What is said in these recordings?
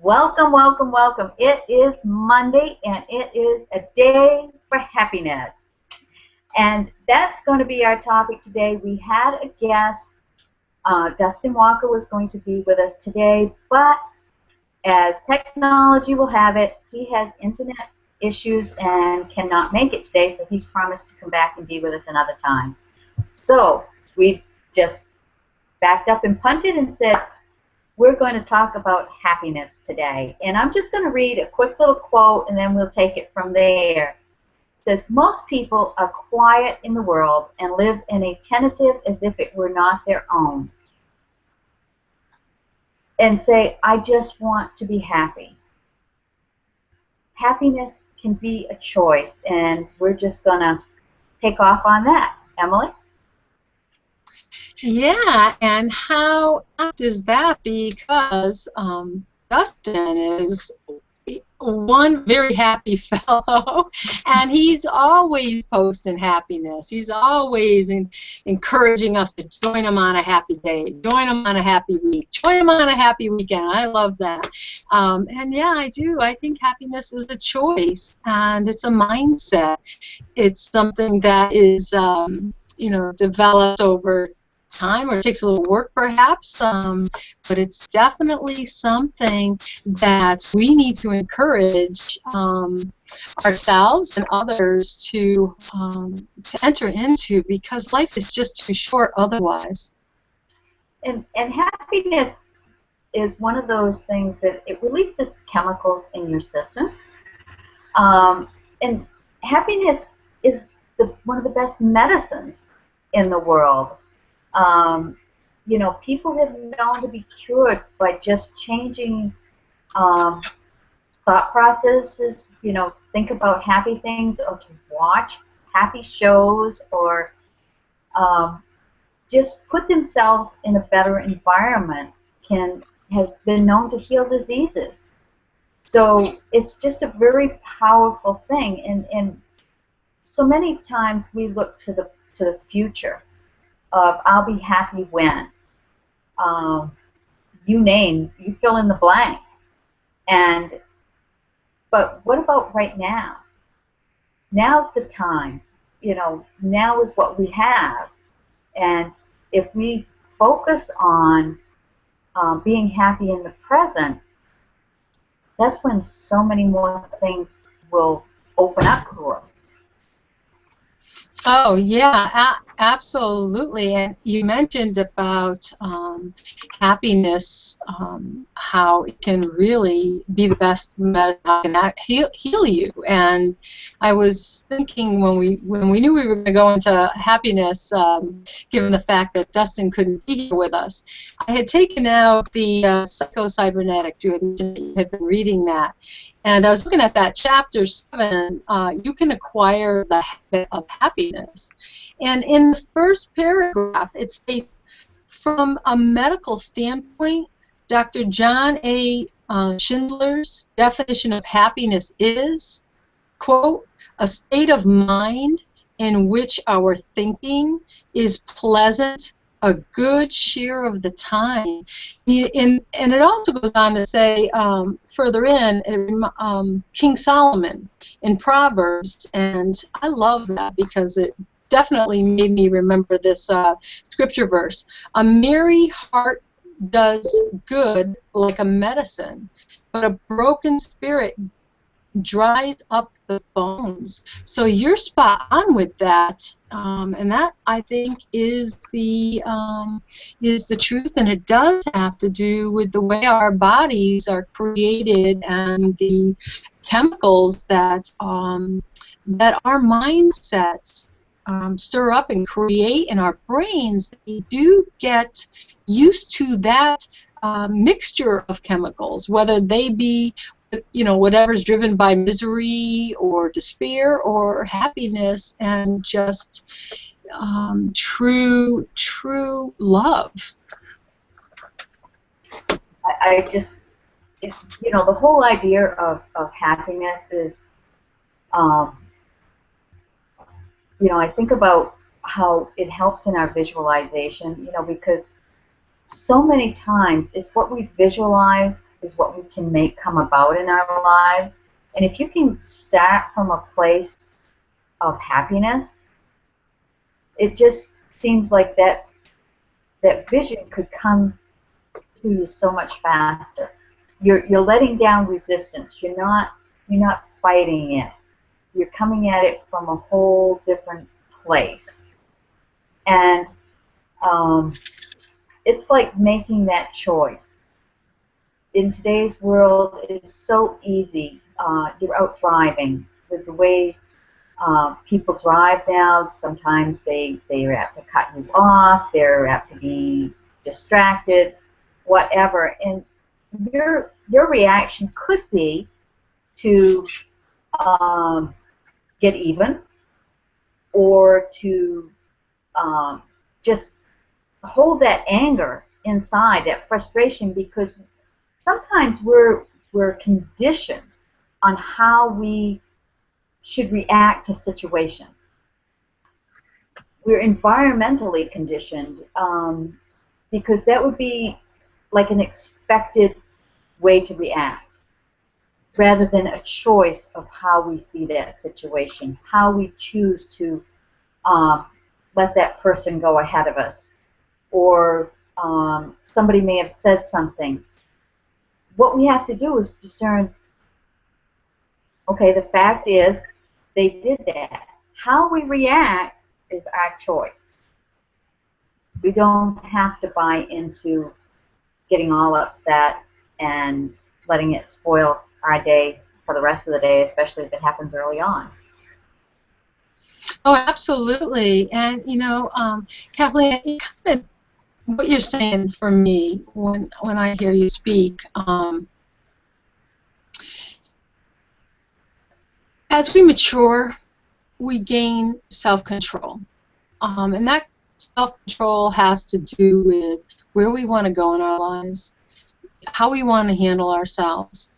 Welcome, welcome, welcome. It is Monday and it is a day for happiness. And that's going to be our topic today. We had a guest, Dustin Walker was going to be with us today, but as technology will have it, he has internet issues and cannot make it today, so he's promised to come back and be with us another time. So we just backed up and punted and said, we're going to talk about happiness today. And I'm just going to read a quick little quote and then we'll take it from there. It says, most people are quiet in the world and live in a tentative as if it were not their own. And say, I just want to be happy. Happiness can be a choice, and we're just going to take off on that. Emily? Yeah, and how apt is that? Because Dustin is one very happy fellow, and he's always posting happiness. He's always encouraging us to join him on a happy day, join him on a happy week, join him on a happy weekend. I love that. And yeah, I do. I think happiness is a choice, and it's a mindset. It's something that is, developed over time, or it takes a little work perhaps, but it's definitely something that we need to encourage ourselves and others to enter into, because life is just too short otherwise. And happiness is one of those things that it releases chemicals in your system. And happiness is one of the best medicines in the world. People have known to be cured by just changing thought processes, think about happy things, or to watch happy shows, or just put themselves in a better environment has been known to heal diseases. So it's just a very powerful thing, and so many times we look to the future of I'll be happy when. You fill in the blank. But what about right now? Now's the time. Now is what we have. And if we focus on being happy in the present, that's when so many more things will open up to us. Oh, yeah, absolutely. And you mentioned about happiness, how it can really be the best medicine, heal you. And I was thinking when we knew we were going to go into happiness, given the fact that Dustin couldn't be here with us, I had taken out the Cybernetics. You had been reading that. And I was looking at that chapter 7, you can acquire the habit of happiness. And in the first paragraph, it states, from a medical standpoint, Dr. John A. Schindler's definition of happiness is, quote, a state of mind in which our thinking is pleasant a good share of the time. And it also goes on to say, further in, King Solomon in Proverbs, and I love that because it definitely made me remember this scripture verse. A merry heart does good like a medicine, but a broken spirit dries up the bones. So you're spot on with that, and that I think is the truth, and it does have to do with the way our bodies are created and the chemicals that that our mindsets stir up and create in our brains. They do get used to that mixture of chemicals, whether they be whatever's driven by misery or despair or happiness, and just true love. The whole idea of happiness is, I think about how it helps in our visualization, because so many times it's what we visualize is what we can make come about in our lives. And if you can start from a place of happiness, it just seems like that vision could come to you so much faster. You're letting down resistance. You're not fighting it. You're coming at it from a whole different place. And it's like making that choice. In today's world, it's so easy. You're out driving with the way people drive now. Sometimes they're apt to cut you off. They're apt to be distracted, whatever. And your reaction could be to get even, or to just hold that anger inside, that frustration, because sometimes we're conditioned on how we should react to situations. We're environmentally conditioned, because that would be like an expected way to react, rather than a choice of how we see that situation, how we choose to let that person go ahead of us, or somebody may have said something. What we have to do is discern, okay, the fact is they did that. How we react is our choice. We don't have to buy into getting all upset and letting it spoil our day for the rest of the day, especially if it happens early on. Oh, absolutely. And Kathleen, it kind of, what you're saying for me when I hear you speak, as we mature, we gain self-control, and that self-control has to do with where we want to go in our lives, how we want to handle ourselves,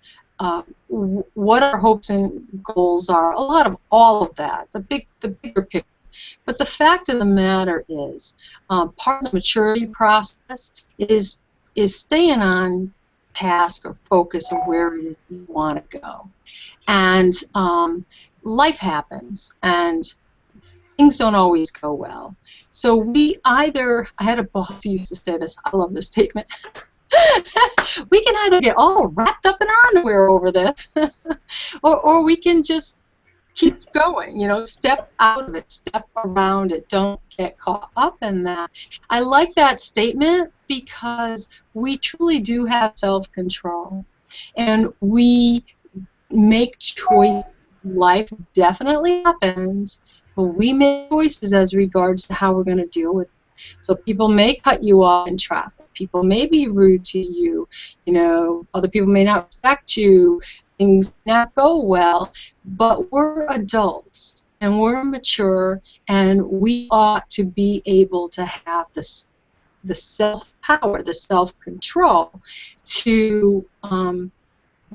what our hopes and goals are, a lot of all of that, the bigger picture. But the fact of the matter is, part of the maturity process is staying on task or focus of where it is you want to go. And life happens, and things don't always go well. So I had a boss who used to say this, I love this statement, we can either get all wrapped up in our underwear over this, or we can just keep going, step out of it, step around it, don't get caught up in that. I like that statement because we truly do have self-control, and we make choices. Life definitely happens, but we make choices as regards to how we're going to deal with it. So people may cut you off in traffic. People may be rude to you. Other people may not respect you. Things may not go well. But we're adults, and we're mature, and we ought to be able to have the self-power, the self-control to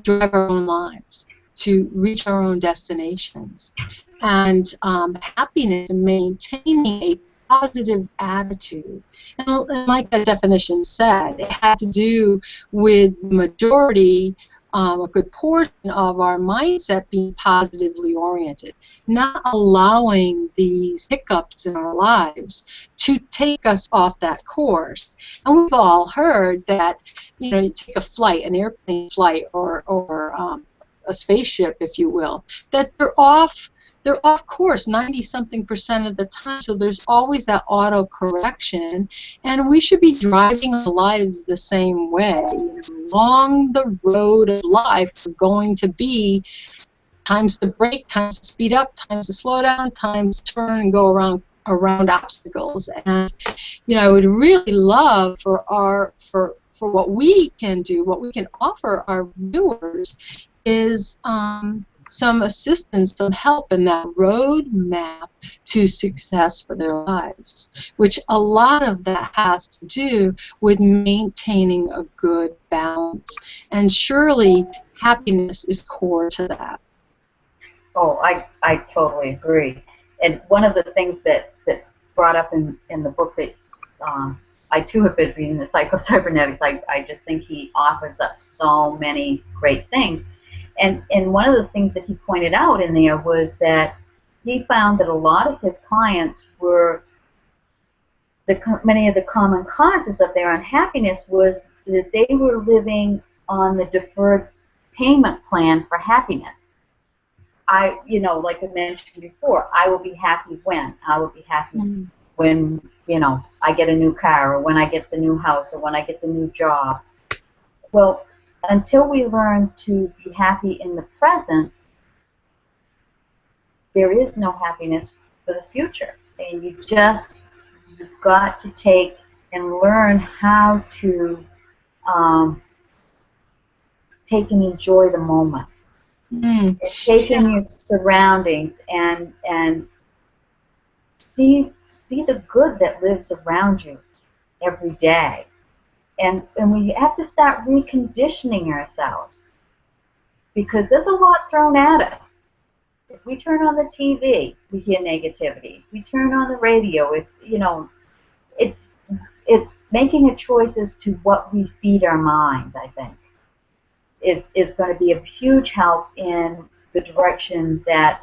drive our own lives, to reach our own destinations. And happiness and maintaining a positive attitude. And like that definition said, it had to do with the majority, a good portion of our mindset being positively oriented, not allowing these hiccups in our lives to take us off that course. And we've all heard that, you take a flight, an airplane flight, or a spaceship, if you will, that they're off course 90-something% of the time. So there's always that auto correction, and we should be driving our lives the same way. Along the road of life, we're going to be times to brake, times to speed up, times to slow down, times to turn and go around obstacles. And I would really love for what we can do, what we can offer our viewers, is some assistance, some help in that roadmap to success for their lives, which a lot of that has to do with maintaining a good balance. And surely happiness is core to that. Oh, I totally agree. And one of the things that brought up in the book that I too have been reading the Cybernetics. I just think he offers up so many great things. And one of the things that he pointed out in there was that he found that a lot of his clients were many of the common causes of their unhappiness was that they were living on the deferred payment plan for happiness. Like I mentioned before, I will be happy when. I will be happy when, I get a new car, or when I get the new house, or when I get the new job. Well, until we learn to be happy in the present, there is no happiness for the future. And you've got to take and learn how to take and enjoy the moment. And take in your surroundings and see the good that lives around you every day. And we have to start reconditioning ourselves, because there's a lot thrown at us. If we turn on the TV, we hear negativity. If we turn on the radio, it's making a choice as to what we feed our minds, I think, is going to be a huge help in the direction that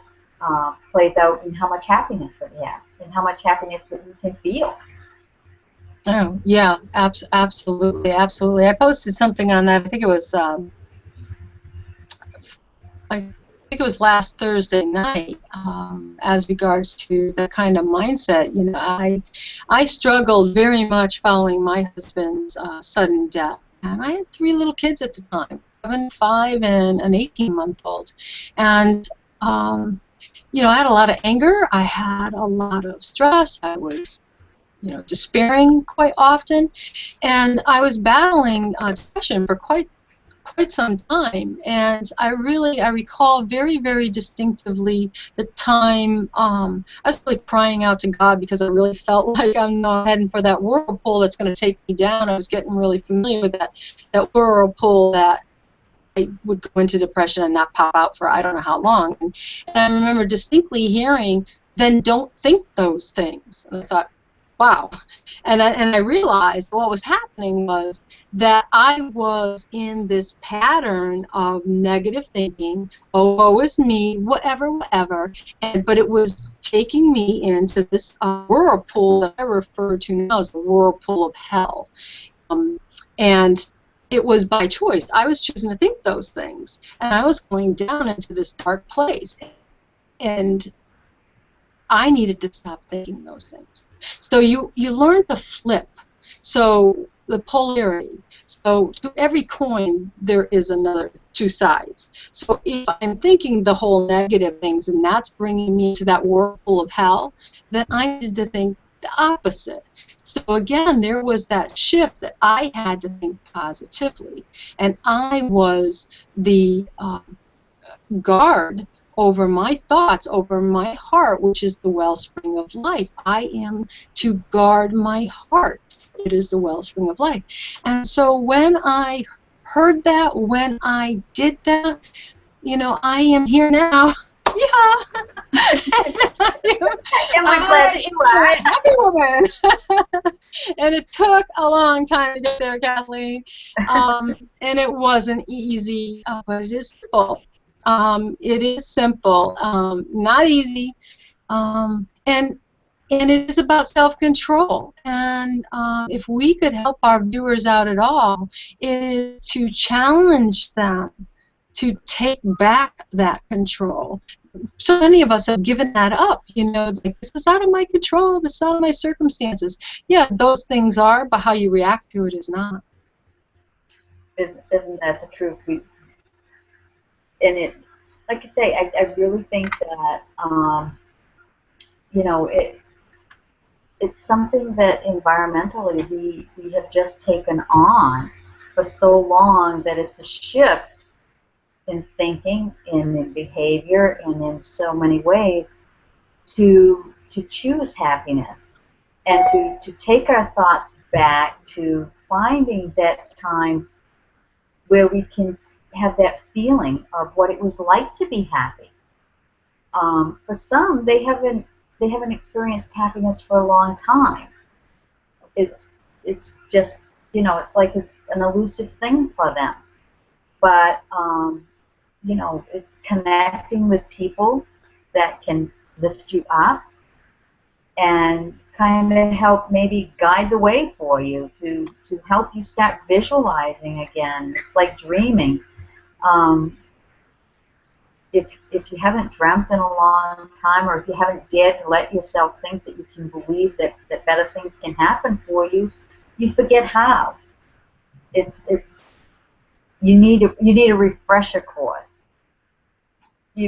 plays out in how much happiness that we have and how much happiness that we can feel. Oh, yeah, absolutely, absolutely. I posted something on that. I think it was last Thursday night, as regards to the kind of mindset. I struggled very much following my husband's sudden death, and I had 3 little kids at the time, 7, 5, and an 18-month-old, and I had a lot of anger. I had a lot of stress. I was despairing quite often, and I was battling depression for quite some time. And I recall very, very distinctively the time I was really crying out to God, because I really felt like I'm not heading for that whirlpool that's going to take me down. I was getting really familiar with that whirlpool that I would go into depression and not pop out for I don't know how long. And I remember distinctly hearing, "Then don't think those things." And I thought, wow. And I realized what was happening was that I was in this pattern of negative thinking. Oh, woe is me, whatever, but it was taking me into this whirlpool that I refer to now as the whirlpool of hell. And it was by choice. I was choosing to think those things, and I was going down into this dark place. And I needed to stop thinking those things. So you learn to flip. So the polarity. So to every coin there is another 2 sides. So if I'm thinking the whole negative things and that's bringing me to that whirlpool of hell, then I needed to think the opposite. So again, there was that shift that I had to think positively, and I was the guard over my thoughts, over my heart, which is the wellspring of life. I am to guard my heart. It is the wellspring of life. And so when I heard that, when I did that, I am here now. Yeah. And we're glad that you are a happy woman. And it took a long time to get there, Kathleen. And it wasn't easy, but it is simple. It is simple, not easy, and it is about self-control. And if we could help our viewers out at all, it is to challenge them to take back that control. So many of us have given that up, like, this is out of my control, this is out of my circumstances. Yeah, those things are, but how you react to it is not. Isn't that the truth? Like I say, I really think that it's something that environmentally we have just taken on for so long, that it's a shift in thinking and in behavior and in so many ways to choose happiness, and to take our thoughts back to finding that time where we can have that feeling of what it was like to be happy. For some, they haven't experienced happiness for a long time. it's just, it's like it's an elusive thing for them. But, it's connecting with people that can lift you up and kind of help maybe guide the way for you to help you start visualizing again. It's like dreaming. Um, if you haven't dreamt in a long time, or if you haven't dared to let yourself think that you can believe that better things can happen for you, you forget how. It's you need a refresher course.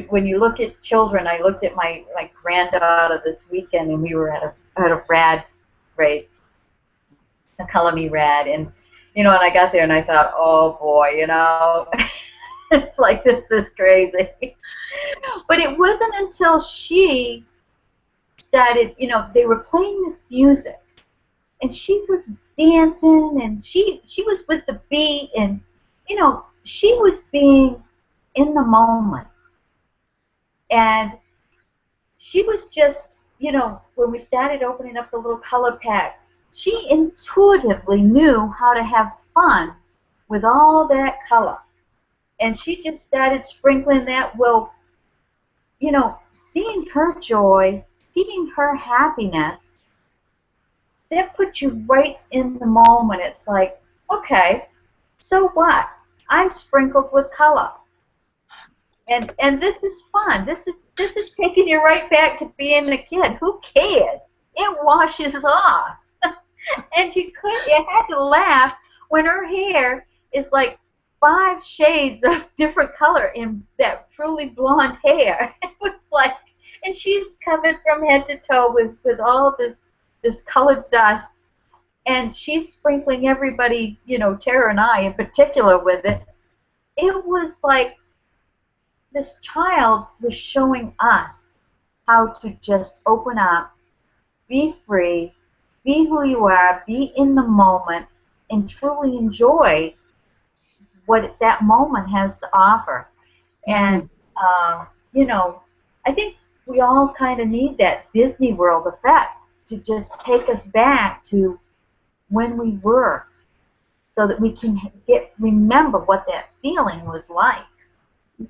When you look at children, I looked at my granddaughter this weekend, and we were at a rad race, a color me rad, and I got there and I thought, oh boy, it's like, this is crazy. But it wasn't until she started, they were playing this music, and she was dancing, and she was with the beat, and she was being in the moment. And she was just, when we started opening up the little color packs, she intuitively knew how to have fun with all that color. And she just started sprinkling that. Well, seeing her joy, seeing her happiness, that puts you right in the moment. It's like, okay, so what? I'm sprinkled with color. And this is fun. This is taking you right back to being a kid. Who cares? It washes off. And you had to laugh when her hair is like 5 shades of different color in that truly blonde hair. It was like, and she's covered from head to toe with all this colored dust, and she's sprinkling everybody, Tara and I in particular, with it. It was like this child was showing us how to just open up, be free, be who you are, be in the moment, and truly enjoy what that moment has to offer. And, I think we all kind of need that Disney World effect to just take us back to when we were, so that we can remember what that feeling was like.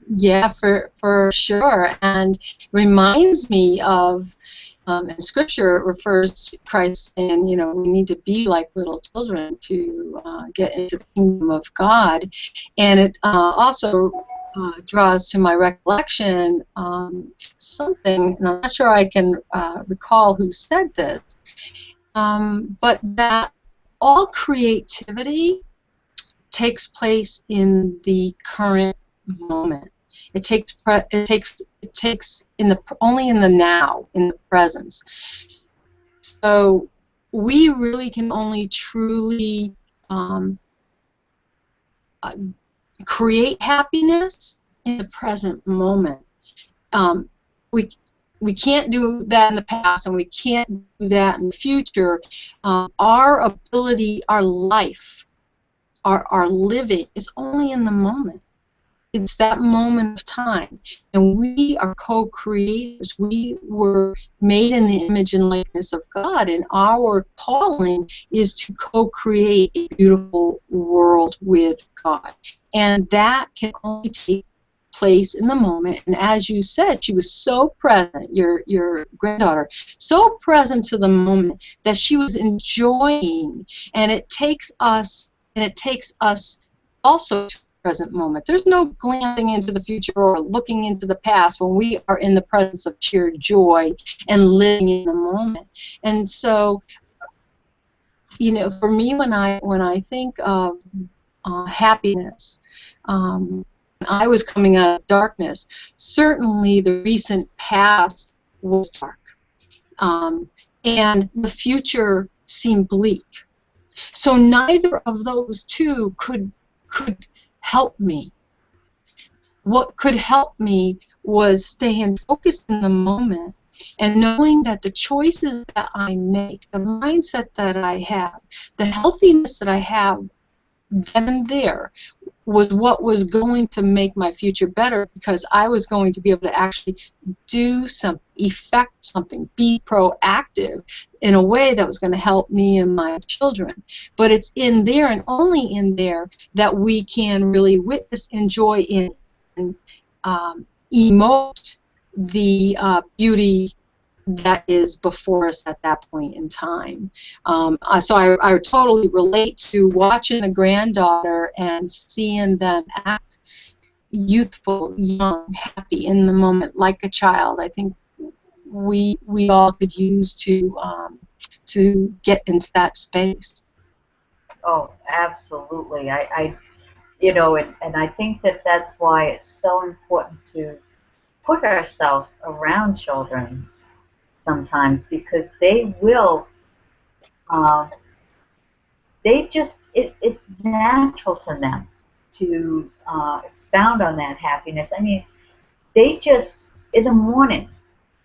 Yeah, for sure. And reminds me of, in Scripture, it refers to Christ saying, we need to be like little children to get into the kingdom of God. And it also draws to my recollection something, and I'm not sure I can recall who said this, but that all creativity takes place in the current moment. It takes only in the now, in the presence. So we really can only truly create happiness in the present moment. We can't do that in the past, and we can't do that in the future. Our ability, our life, our living is only in the moment. It's that moment of time, and we are co-creators. We were made in the image and likeness of God, and our calling is to co-create a beautiful world with God. And that can only take place in the moment. And as you said, she was so present, your granddaughter, so present to the moment that she was enjoying. And it takes us also to present moment. There's no glancing into the future or looking into the past when we are in the presence of sheer joy and living in the moment. And so, for me, when I think of happiness, I was coming out of darkness. Certainly, the recent past was dark, and the future seemed bleak. So neither of those two could help me. What could help me was staying focused in the moment and knowing that the choices that I make, the mindset that I have, the healthiness that I have then and there, was what was going to make my future better, because I was going to be able to actually do something, effect something, be proactive in a way that was going to help me and my children. But it's in there and only in there that we can really witness, enjoy, and emote the beauty that is before us at that point in time. So I totally relate to watching a granddaughter and seeing them act youthful, young, happy in the moment, like a child. I think we all could use to get into that space. Oh, absolutely. And I think that that's why it's so important to put ourselves around children sometimes, because uh, it's natural to them to expound on that happiness. I mean, they just, in the morning,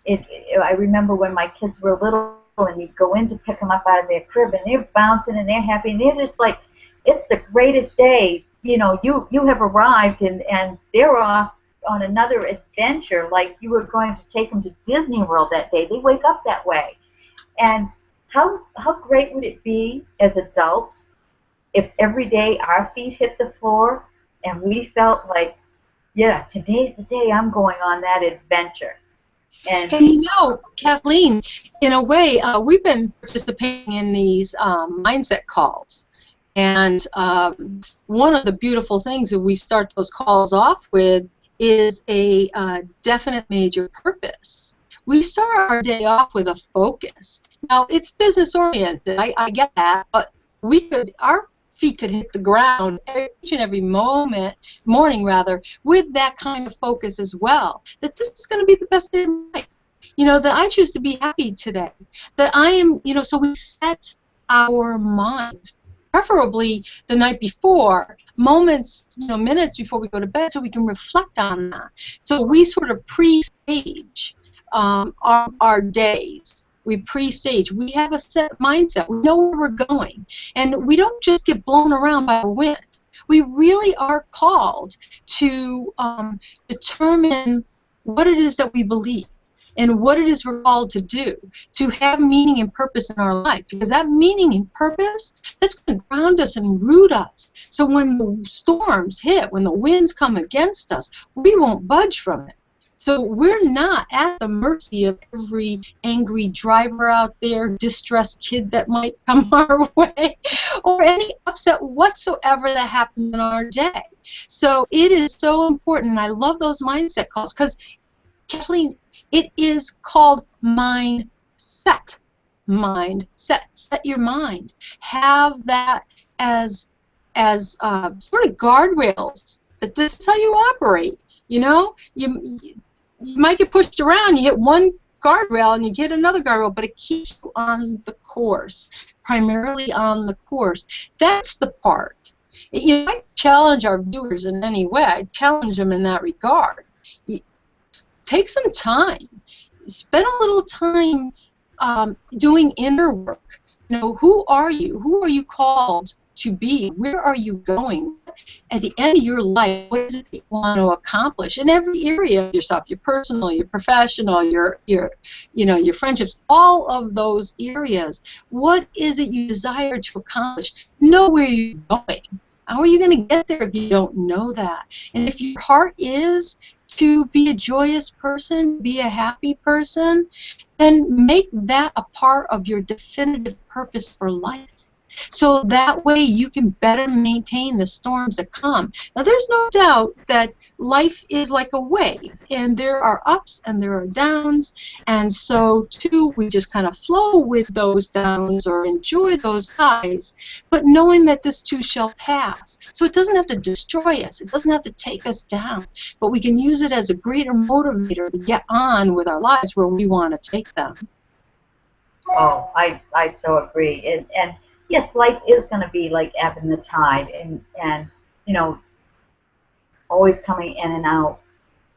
I remember when my kids were little and you'd go in to pick them up out of their crib and they're bouncing and they're happy and they're just like, it's the greatest day. You have arrived, and they're off on another adventure, like you were going to take them to Disney World that day. They wake up that way. And how great would it be as adults if every day our feet hit the floor and we felt like, yeah, today's the day I'm going on that adventure. And And Kathleen, in a way, we've been participating in these mindset calls. And one of the beautiful things that we start those calls off with is a definite major purpose. We start our day off with a focus. Now, it's business oriented. I get that, but our feet could hit the ground each and every morning rather, with that kind of focus as well. That this is going to be the best day of my life. That I choose to be happy today. That I am, so we set our minds, preferably the night before, moments, minutes before we go to bed, so we can reflect on that. So we sort of pre-stage our days. We pre-stage. We have a set mindset. We know where we're going. And we don't just get blown around by the wind. We really are called to determine what it is that we believe and what it is we're called to do, to have meaning and purpose in our life. Because that meaning and purpose, that's going to ground us and root us. So when the storms hit, when the winds come against us, we won't budge from it. So we're not at the mercy of every angry driver out there, distressed kid that might come our way, or any upset whatsoever that happens in our day. So it is so important, and I love those mindset calls, because, Kathleen, it is called mindset. Mindset. Set your mind. Have that as sort of guardrails. That this is how you operate. You might get pushed around. You hit one guardrail and you get another guardrail, but it keeps you on the course, primarily on the course. That's the part. I challenge our viewers in any way. I challenge them in that regard. Take some time. Spend a little time doing inner work. Who are you? Who are you called to be? Where are you going? At the end of your life, what is it that you want to accomplish in every area of yourself? Your personal, your professional, your friendships, all of those areas. What is it you desire to accomplish? Know where you're going. How are you going to get there if you don't know that? And if your heart is to be a joyous person, be a happy person, then make that a part of your definitive purpose for life. So that way you can better maintain the storms that come. Now, there's no doubt that life is like a wave, and there are ups and there are downs, and so too we just kind of flow with those downs or enjoy those highs, but knowing that this too shall pass. So it doesn't have to destroy us. It doesn't have to take us down, but we can use it as a greater motivator to get on with our lives where we want to take them. oh, I so agree. And yes, life is going to be like ebb and the tide, and always coming in and out.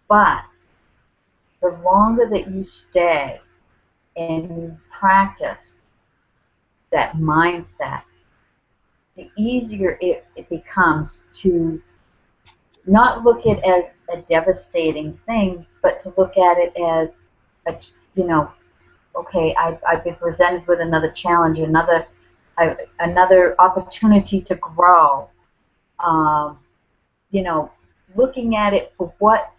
But the longer that you stay and you practice that mindset, the easier it becomes to not look at it as a devastating thing, but to look at it as a, you know, okay, I've been presented with another challenge, another opportunity to grow. Um, you know, looking at it for what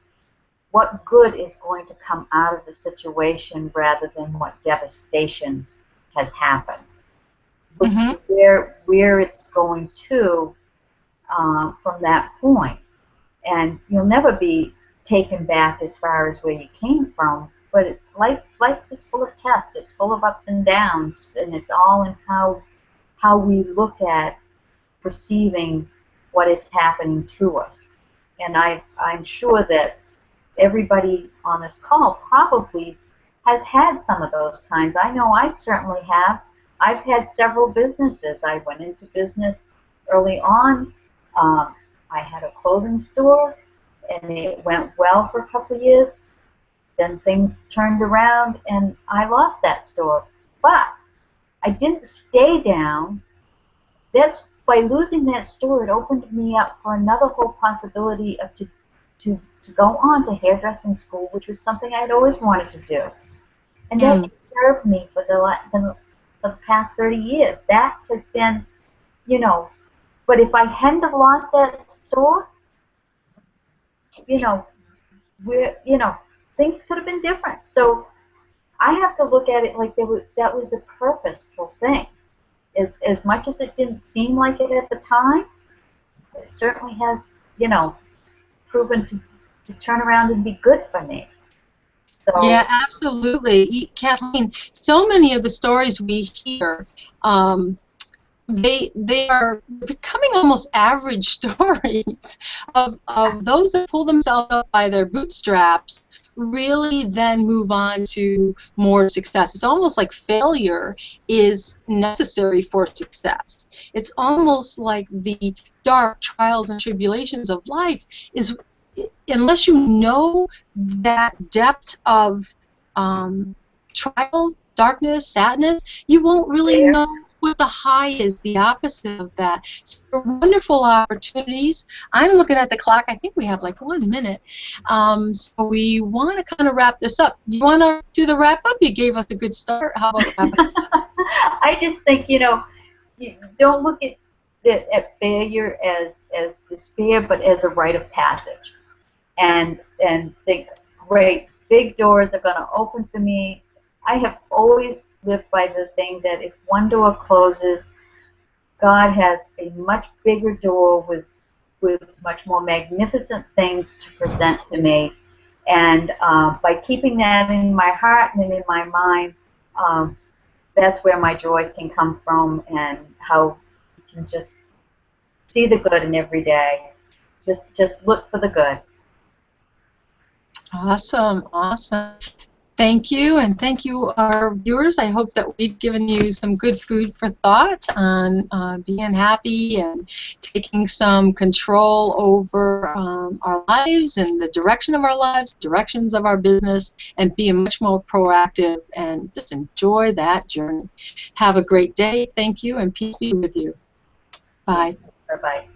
good is going to come out of the situation rather than what devastation has happened. Look Mm-hmm. where it's going to from that point, and you'll never be taken back as far as where you came from. But life is full of tests. It's full of ups and downs, and it's all in how we look at perceiving what is happening to us. And I'm sure that everybody on this call probably has had some of those times. I know I certainly have. I've had several businesses. I went into business early on. Um, I had a clothing store, and it went well for a couple of years. Then things turned around, and I lost that store. But I didn't stay down. That's by losing that store, it opened me up for another whole possibility of to go on to hairdressing school, which was something I'd always wanted to do, and that's Mm. served me for the past 30 years. That has been, you know. But if I hadn't have lost that store, you know, things could have been different. So I have to look at it like that was a purposeful thing. As much as it didn't seem like it at the time, it certainly has, proven to turn around and be good for me. Yeah, So, absolutely. Kathleen, so many of the stories we hear, um, they are becoming almost average stories of those that pull themselves up by their bootstraps, really then move on to more success. It's almost like failure is necessary for success. It's almost like the dark trials and tribulations of life is, unless you know that depth of trial, darkness, sadness, you won't really there. know what the high is, the opposite of that. So wonderful opportunities. I'm looking at the clock. I think we have like 1 minute. So we want to kind of wrap this up. You want to do the wrap up? You gave us a good start. How about wrap us up? I just think, you don't look at failure as despair, but as a rite of passage, and think, great, big doors are going to open for me. I have always lived by the thing that if one door closes, God has a much bigger door with much more magnificent things to present to me. And by keeping that in my heart and in my mind, um, that's where my joy can come from, and how you can just see the good in every day. Just look for the good. Awesome, awesome. Thank you, and thank you, our viewers. I hope that we've given you some good food for thought on being happy and taking some control over our lives and the direction of our lives, directions of our business, and being much more proactive and just enjoy that journey. Have a great day. Thank you, and peace be with you. Bye. Bye bye.